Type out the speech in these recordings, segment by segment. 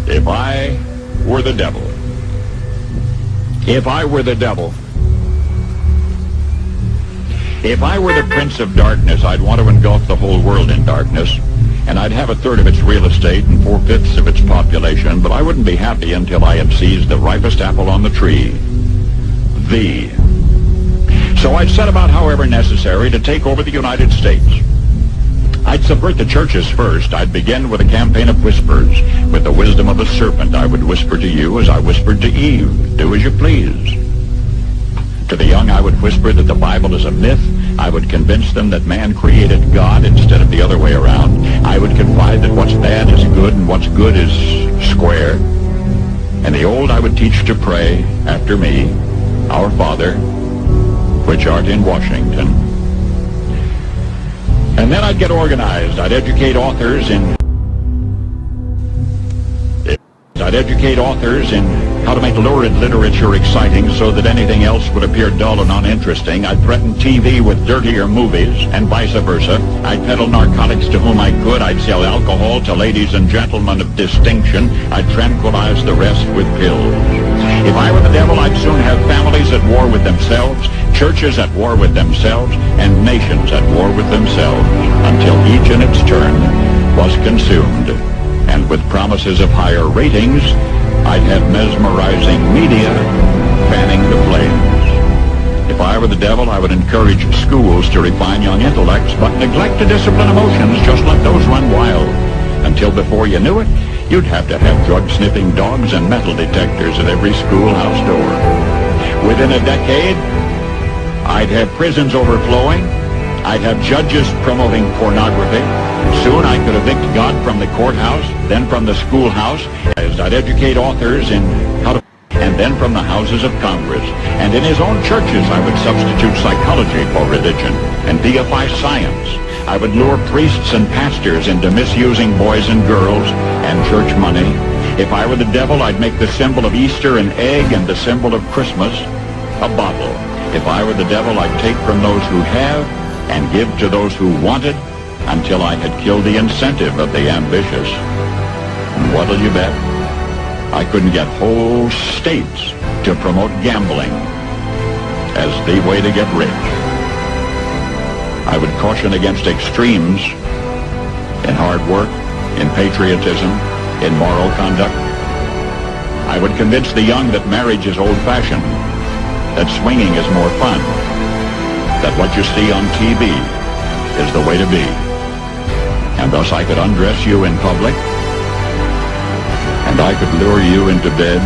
If I were the devil, if I were the devil, if I were the prince of darkness, I'd want to engulf the whole world in darkness, and I'd have a third of its real estate and 4/5 of its population, but I wouldn't be happy until I had seized the ripest apple on the tree, thee. So I'd set about, however necessary, to take over the United States. I'd subvert the churches first. I'd begin with a campaign of whispers. With the wisdom of a serpent, I would whisper to you as I whispered to Eve, do as you please. To the young, I would whisper that the Bible is a myth. I would convince them that man created God instead of the other way around. I would confide that what's bad is good and what's good is square. And the old I would teach to pray after me, Our Father, which art in Washington. And then I'd get organized. I'd educate authors in how to make lurid literature exciting so that anything else would appear dull and uninteresting. I'd threaten TV with dirtier movies and vice versa. I'd peddle narcotics to whom I could. I'd sell alcohol to ladies and gentlemen of distinction. I'd tranquilize the rest with pills. If I were the devil, I'd soon have families at war with themselves, churches at war with themselves, and nations at war with themselves, until each in its turn was consumed. And with promises of higher ratings, I'd have mesmerizing media fanning the flames. If I were the devil, I would encourage schools to refine young intellects, but neglect to discipline emotions, just let those run wild. Until before you knew it, you'd have to have drug-sniffing dogs and metal detectors at every schoolhouse door. Within a decade, I'd have prisons overflowing. I'd have judges promoting pornography. Soon I could evict God from the courthouse, then from the schoolhouse. I'd educate authors in how to, and then from the houses of Congress. And in his own churches, I would substitute psychology for religion and deify science. I would lure priests and pastors into misusing boys and girls and church money. If I were the devil, I'd make the symbol of Easter an egg and the symbol of Christmas a bottle. If I were the devil, I'd take from those who have and give to those who wanted until I had killed the incentive of the ambitious. And what'll you bet? I couldn't get whole states to promote gambling as the way to get rich. I would caution against extremes in hard work, in patriotism, in moral conduct. I would convince the young that marriage is old-fashioned, that swinging is more fun, that what you see on TV is the way to be. And thus I could undress you in public, and I could lure you into bed,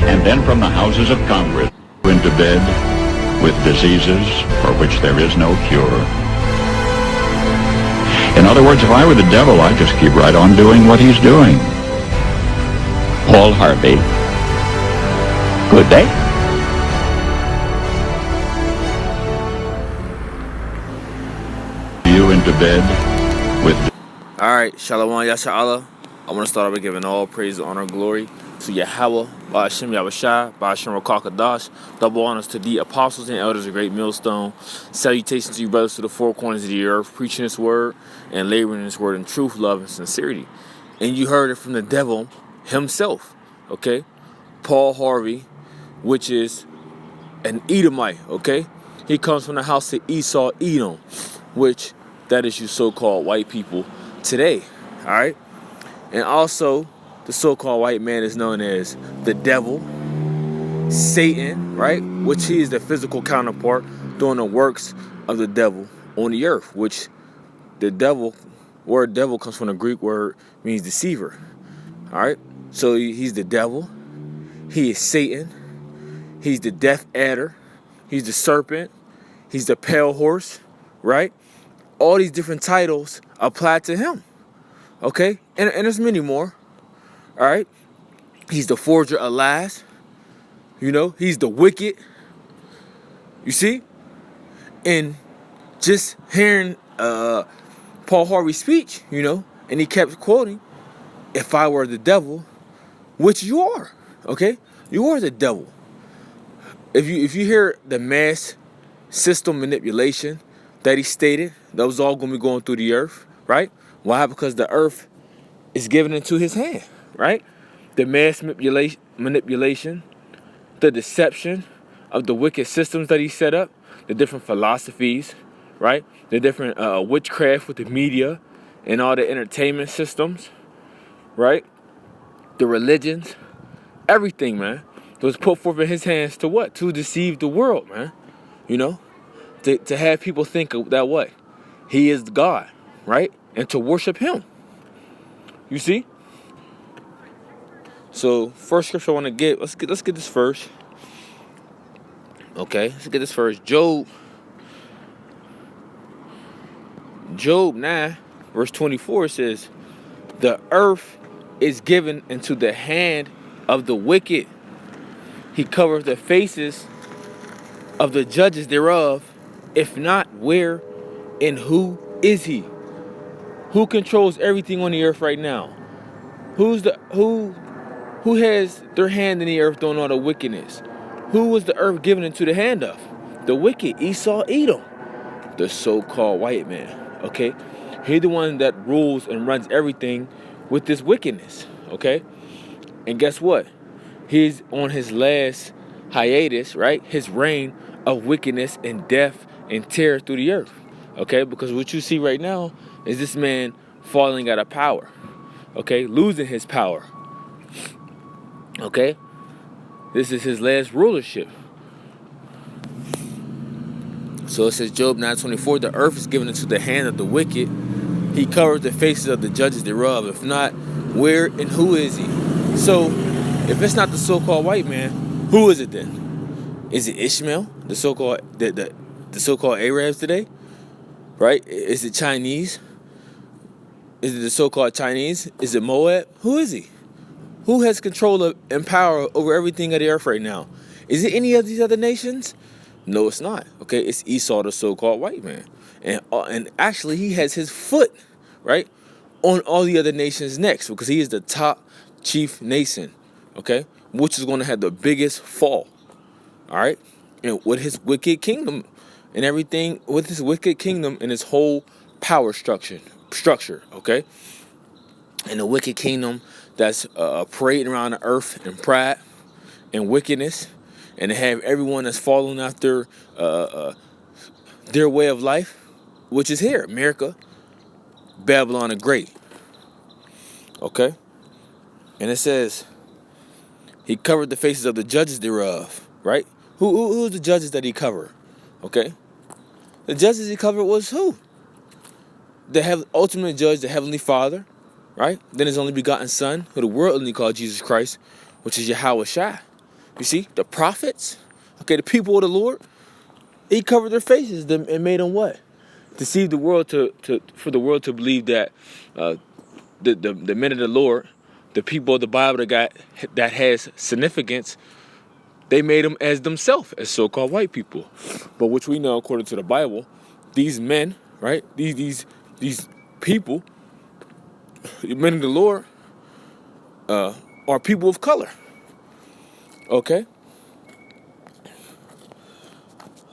and then from the houses of Congress into bed with diseases for which there is no cure. In other words, if I were the devil, I'd just keep right on doing what he's doing. Paul Harvey. Good day. You into bed with... Alright, Shalom Yasha'Allah. I want to start off by giving all praise, honor, and glory to Yahweh, Ba'ashem Yahushai, Ba'ashem Rakakadash. Double honors to the apostles and elders of Great Millstone. Salutations to you brothers to the four corners of the earth, preaching this word and laboring this word in truth, love, and sincerity. And you heard it from the devil himself, okay? Paul Harvey, which is an Edomite, okay? He comes from the house of Esau, Edom, which that is you so-called white people today, all right? And also, the so-called white man is known as the devil, Satan, right? Which he is the physical counterpart doing the works of the devil on the earth, which the devil, word devil comes from the Greek word means deceiver, all right? So he's the devil, he is Satan, he's the death adder, he's the serpent, he's the pale horse, right? All these different titles apply to him, okay? And there's many more, all right? He's the forger of lies, you know? He's the wicked, you see? And just hearing Paul Harvey's speech, you know, and he kept quoting, if I were the devil, which you are, okay? You are the devil. If you hear the mass system manipulation that he stated, that was all going to be going through the earth, right? Why? Because the earth is given into his hand, right? the mass manipulation, the deception of the wicked systems that he set up, the different philosophies, right? The different witchcraft with the media and all the entertainment systems, right? The religions, everything, man, was put forth in his hands to what? To deceive the world, man. You know? To have people think that what? He is God, right? And to worship him. You see? So, first scripture I want to get, let's get this first. Okay, let's get this first. Job 9, verse 24 says, the earth is given into the hand of the wicked. He covers the faces of the judges thereof. If not, where and who is he? Who controls everything on the earth right now? Who has their hand in the earth doing all the wickedness? Who was the earth given into the hand of? The wicked, Esau, Edom, the so-called white man. Okay, he's the one that rules and runs everything with this wickedness. Okay, and guess what? He's on his last hiatus, right? His reign of wickedness and death and terror through the earth. Okay, because what you see right now is this man falling out of power. Okay, losing his power. Okay, this is his last rulership. So it says, Job 9:24, the earth is given into the hand of the wicked. He covers the faces of the judges thereof. If not, where and who is he? So, if it's not the so-called white man, who is it then? Is it Ishmael, the so-called the so-called Arabs today? Right? Is it Chinese? Is it the so-called Chinese? Is it Moab? Who is he? Who has control of and power over everything of the earth right now? Is it any of these other nations? No, it's not. Okay, it's Esau, the so-called white man, and actually he has his foot right on all the other nations' necks because he is the top chief nation. Okay, which is going to have the biggest fall. All right, and with his wicked kingdom and everything, with his wicked kingdom and his whole power structure. Okay, and the wicked kingdom that's parading around the earth in pride and wickedness. And to have everyone that's following after their way of life, which is here, America, Babylon the Great. Okay? And it says, he covered the faces of the judges thereof, right? Who's the judges that he covered? Okay? The judges he covered was who? The ultimate judge, the Heavenly Father, right? Then his only begotten Son, who the world only called Jesus Christ, which is Yahweh Shai. You see, the prophets, okay, the people of the Lord, he covered their faces and made them what? Deceive the world for the world to believe that the men of the Lord, the people of the Bible that has significance, they made them as themselves, as so-called white people. But which we know, according to the Bible, these men, right? These people, the men of the Lord, are people of color. Okay?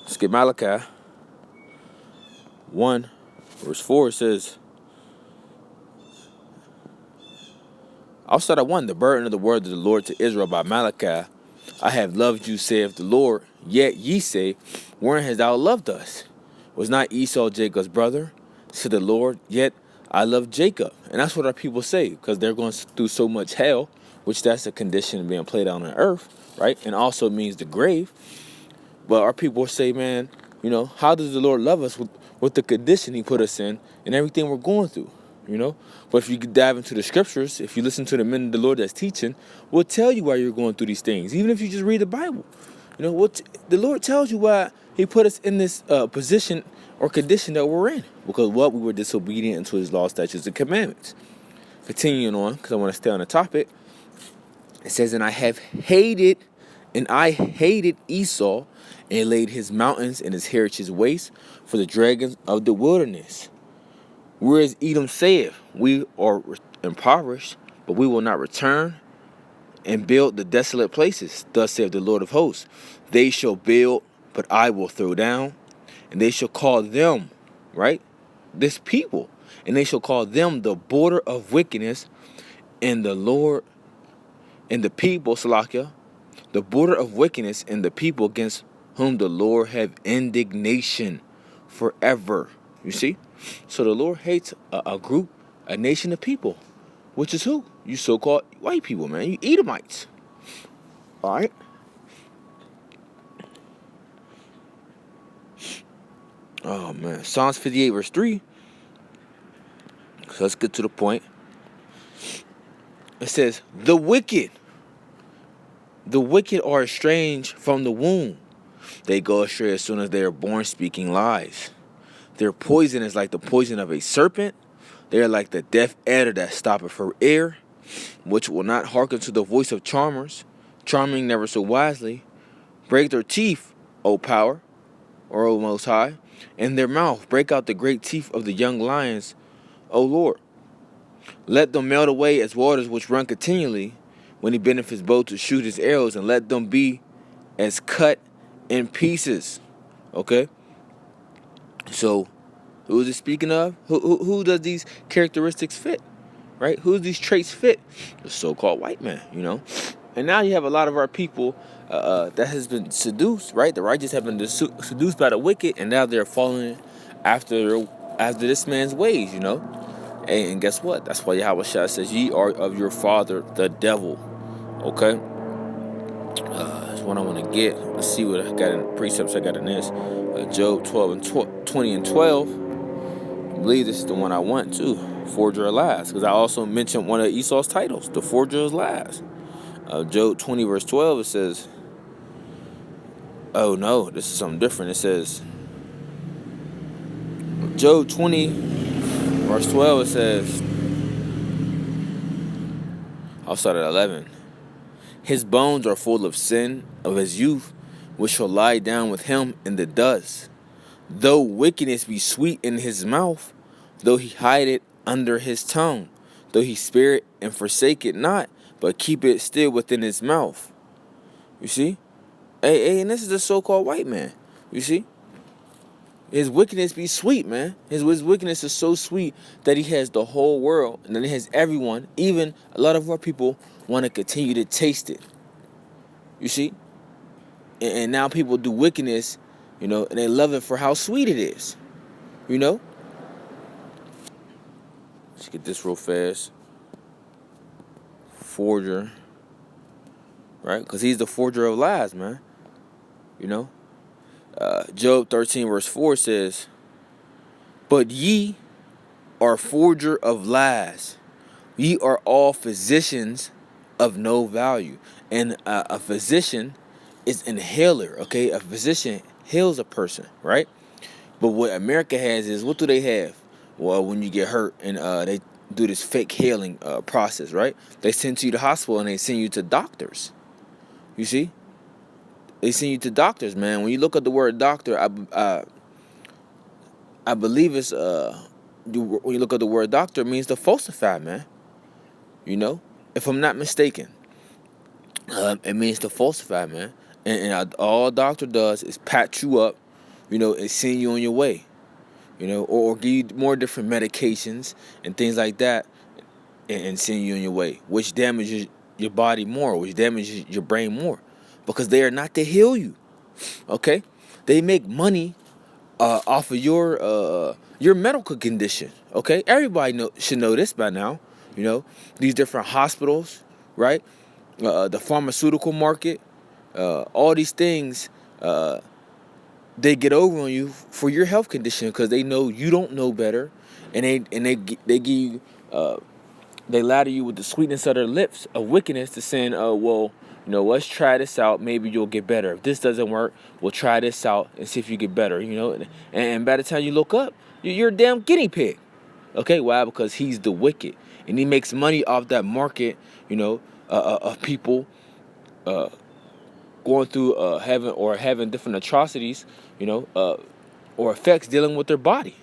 Let's get Malachi 1, verse 4. It says, I'll start at 1. The burden of the word of the Lord to Israel by Malachi. I have loved you, saith the Lord. Yet ye say, wherein hast thou loved us? Was not Esau Jacob's brother? Said the Lord, yet I love Jacob. And that's what our people say, because they're going through so much hell, which that's the condition being played out on earth, right? And also means the grave. But our people say, man, you know, how does the Lord love us with the condition he put us in and everything we're going through, you know? But if you dive into the scriptures, if you listen to the men of the Lord that's teaching, we'll tell you why you're going through these things. Even if you just read the Bible, you know, the Lord tells you why he put us in this position or condition that we're in. Because we were disobedient unto his law, statutes, and commandments. Continuing on, because I want to stay on the topic. It says, and I hated Esau, and laid his mountains and his heritage waste for the dragons of the wilderness. Whereas Edom saith, we are impoverished, but we will not return and build the desolate places. Thus saith the Lord of hosts, they shall build, but I will throw down, and they shall call them, right, this people, and they shall call them the border of wickedness, and the Lord and the people, Salakia, the border of wickedness and the people against whom the Lord have indignation forever. You see? So the Lord hates a group, a nation of people, which is who? You so-called white people, man. You Edomites. All right? Oh, man. Psalms 58, verse 3. So let's get to the point. It says, the wicked are estranged from the womb. They go astray as soon as they are born, speaking lies. Their poison is like the poison of a serpent. They are like the deaf adder that stoppeth for air, which will not hearken to the voice of charmers, charming never so wisely. Break their teeth, O power, or O Most High, and their mouth break out the great teeth of the young lions, O Lord. Let them melt away as waters which run continually, when he bendeth his bow to shoot his arrows, and let them be as cut in pieces. Okay? So, who is it speaking of? Who does these characteristics fit? Right? Who do these traits fit? The so-called white man, you know? And now you have a lot of our people that has been seduced, right? The righteous have been seduced by the wicked, and now they're following after this man's ways, you know? And guess what? That's why Yahweh Shah says, ye are of your father, the devil. Okay? That's what I want to get. Let's see what I got in precepts I got in this. Job 12 and 20 and 12. I believe this is the one I want too. Forger of lies. Because I also mentioned one of Esau's titles, the forger of lies. Job 20 verse 12, it says, oh no, this is something different. It says, Job 20 verse 12, it says, I'll start at 11. His bones are full of sin of his youth, which shall lie down with him in the dust. Though wickedness be sweet in his mouth, though he hide it under his tongue, though he spare it and forsake it not, but keep it still within his mouth. You see? And this is the so-called white man. You see? His wickedness be sweet, man. His wickedness is so sweet that he has the whole world, and then he has everyone, even a lot of our people, want to continue to taste it. You see? And now people do wickedness, you know, and they love it for how sweet it is. You know? Let's get this real fast. Forger. Right? Because he's the forger of lies, man. You know? Job 13 verse 4 says, but ye are forger of lies. Ye are all physicians of no value. And a physician is an healer, okay? A physician heals a person, right? But what America has is, what do they have? Well, when you get hurt and they do this fake healing process, right? They send you to the hospital and they send you to doctors. You see? They send you to doctors, man. When you look at the word doctor, I believe it's when you look at the word doctor, it means to falsify, man. You know, if I'm not mistaken, it means to falsify, man. And all a doctor does is pat you up, you know, and send you on your way, you know, or give you more different medications and things like that, and send you on your way, which damages your body more, which damages your brain more. Because they are not to heal you, okay? They make money off of your medical condition, okay? Everybody should know this by now, you know? These different hospitals, right? The pharmaceutical market, all these things, they get over on you for your health condition because they know you don't know better, and they give you, they ladder you with the sweetness of their lips of wickedness to saying, well, you know, let's try this out. Maybe you'll get better. If this doesn't work, we'll try this out and see if you get better, you know. And by the time you look up, you're a damn guinea pig. Okay, why? Because he's the wicked. And he makes money off that market, you know, of people going through having different atrocities, you know, or effects dealing with their body.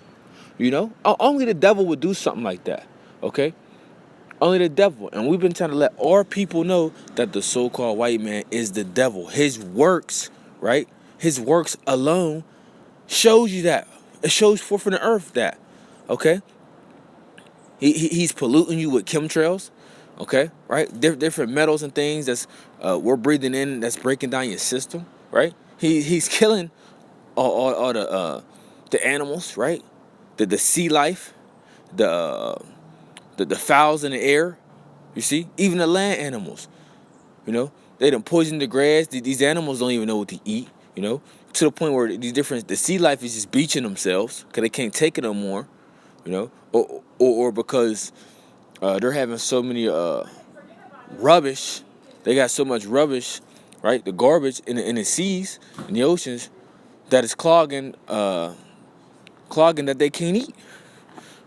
You know, only the devil would do something like that. Okay. Only the devil. And we've been trying to let our people know that the so-called white man is the devil. His works, right? His works alone shows you that. It shows forth in the earth that, okay? He's polluting you with chemtrails, Okay, right? Different metals and things that's we're breathing in that's breaking down your system, right? He's killing all the animals, right? The sea life, the the fowls in the air. You see, even the land animals. You know, they done poison the grass. These animals don't even know what to eat. You know, to the point where the sea life is just beaching themselves because they can't take it no more. You know, or because they're having so many rubbish. They got so much rubbish, right? The garbage in the seas, in the oceans, that is clogging that they can't eat.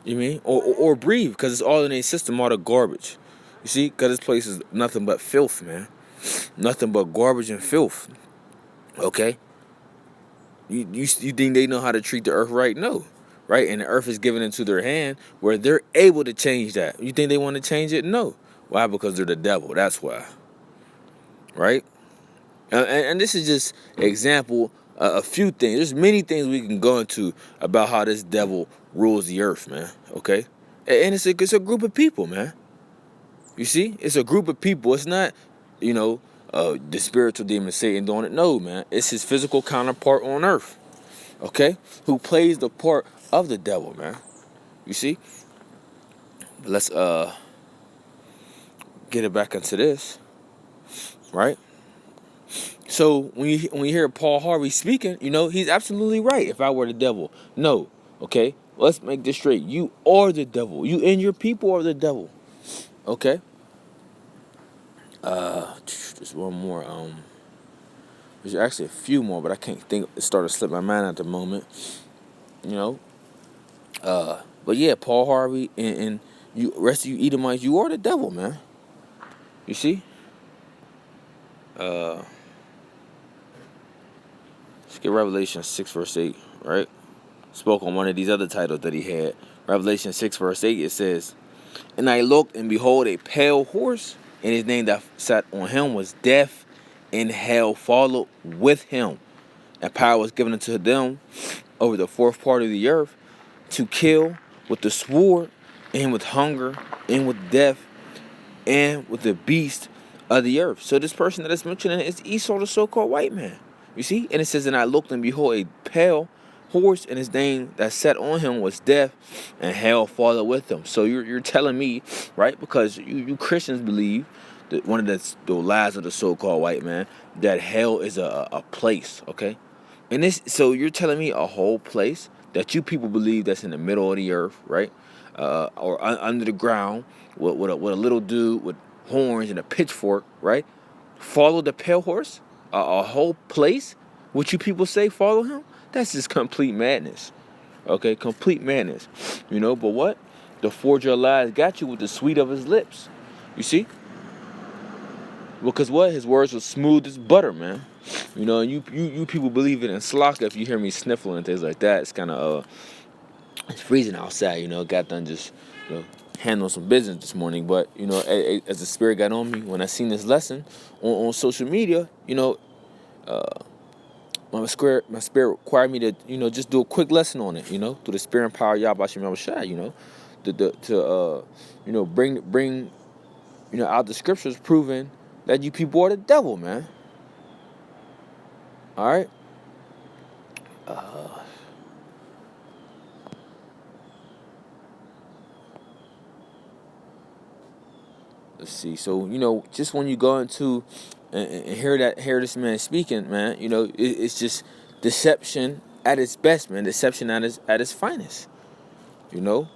You mean or breathe because it's all in their system, all the garbage. You see, because this place is nothing but filth, man. Nothing but garbage and filth. Okay, you think they know how to treat the earth right? No, right? And the earth is given into their hand where they're able to change that. You think they want to change it? No. Why? Because they're the devil. That's why. Right? And this is just an example, a few things. There's many things we can go into about how this devil rules the earth, man. Okay? And it's a group of people, man. You see? It's a group of people. It's not, you know, the spiritual demon Satan doing it. No, man. It's his physical counterpart on earth. Okay? Who plays the part of the devil, man. You see? But let's get it back into this. Right? So when you hear Paul Harvey speaking, you know, he's absolutely right. If I were the devil. No. Okay? Let's make this straight. You are the devil. You and your people are the devil. Okay? Just one more. There's actually a few more, but I can't think. It started to slip my mind at the moment. You know. But yeah, Paul Harvey and you, rest of you Edomites, you are the devil, man. You see. Let's get Revelation 6 verse 8, right? Spoke on one of these other titles that he had. Revelation 6 verse 8, it says, "And I looked, and behold, a pale horse, and his name that sat on him was Death, and hell followed with him. And power was given unto them over the fourth part of the earth to kill with the sword, and with hunger, and with death, and with the beast of the earth." So this person that is mentioned is Esau, the so-called white man. You see? And it says, "And I looked, and behold, a pale horse, and his name that sat on him was Death, and hell followed with him." So you're telling me, right? Because you Christians believe that one of the lies of the so-called white man, that hell is a place, okay? And this, so you're telling me a whole place that you people believe that's in the middle of the earth, right? Or under the ground with a little dude with horns and a pitchfork, right? Follow the pale horse? A whole place? What you people say follow him? That's just complete madness. Okay, complete madness. You know, but what? The forger of lies got you with the sweet of his lips. You see? Because what? His words were smooth as butter, man. You know, and you people believe it in slock. If you hear me sniffling and things like that, it's kind of it's freezing outside. You know, got done just handling some business this morning. But you know, as the spirit got on me when I seen this lesson on social media, you know, my spirit required me to just do a quick lesson on it. You know, through the spirit and power of Yahweh Shem Yahushua. You know, to bring out the scriptures proving that you people are the devil, man. All right. Let's see. So just when you go into and hear this man speaking, man, it's just deception at its best, man. Deception at its finest. You know.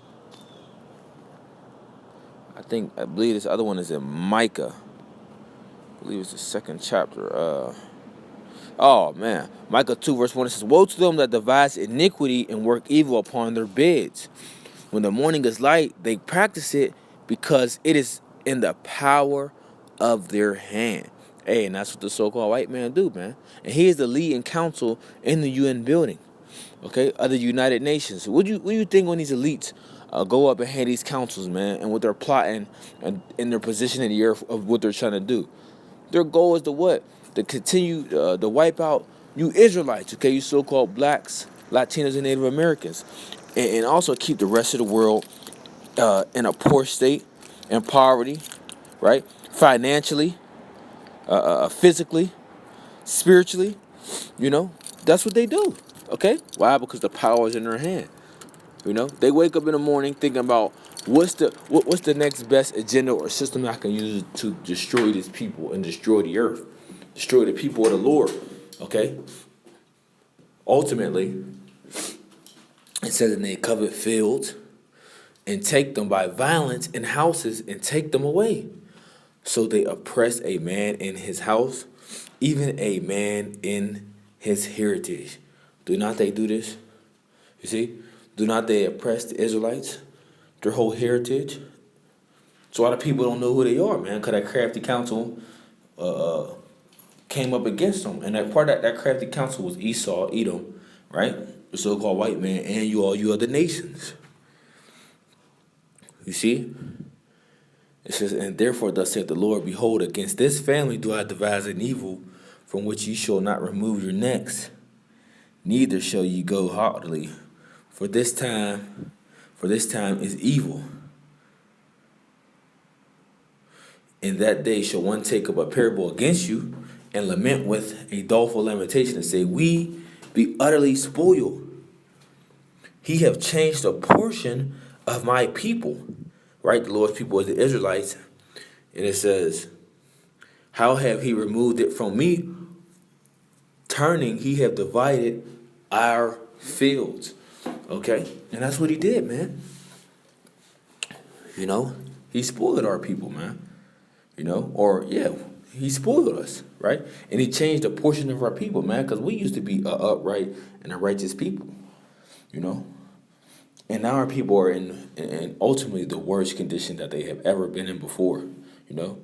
I believe this other one is in Micah. I believe it's the second chapter. Oh man, Micah 2 verse 1, it says, "Woe to them that devise iniquity and work evil upon their beds. When the morning is light, they practice it because it is in the power of their hand." Hey, and that's what the so-called white man do, man. And he is the lead in council in the UN building, okay, of the United Nations. What do you think when these elites go up and have these councils, man, and what they're plotting and in their position in the earth of what they're trying to do? Their goal is to what? To continue to wipe out you Israelites, okay, you so-called blacks, Latinos, and Native Americans, and also keep the rest of the world in a poor state, in poverty, right? Financially, physically, spiritually, you know, that's what they do. Okay? Why? Because the power is in their hand. You know, they wake up in the morning thinking about what's the next best agenda or system I can use to destroy these people and destroy the earth, destroy the people of the Lord. Okay. Ultimately, it says that they covet fields and take them by violence and houses and take them away. So they oppress a man in his house, even a man in his heritage. Do not they do this? You see? Do not they oppress the Israelites, their whole heritage? So a lot of people don't know who they are, man, because that crafty council came up against them. And that part of that crafty council was Esau, Edom, right? The so-called white man, and you other nations. You see? It says, and therefore thus saith the Lord, behold, against this family do I devise an evil from which ye shall not remove your necks, neither shall ye go haughtily. For this time is evil. In that day shall one take up a parable against you, and lament with a doleful lamentation, and say, we be utterly spoiled. He have changed a portion of my people. Right? The Lord's people is the Israelites. And it says, how have he removed it from me? Turning, he have divided our fields. Okay? And that's what he did, man. You know? He spoiled our people, man. You know? Or, yeah, he spoiled us, right? And he changed a portion of our people, man, because we used to be upright and a righteous people. You know? And now our people are in ultimately the worst condition that they have ever been in before, you know?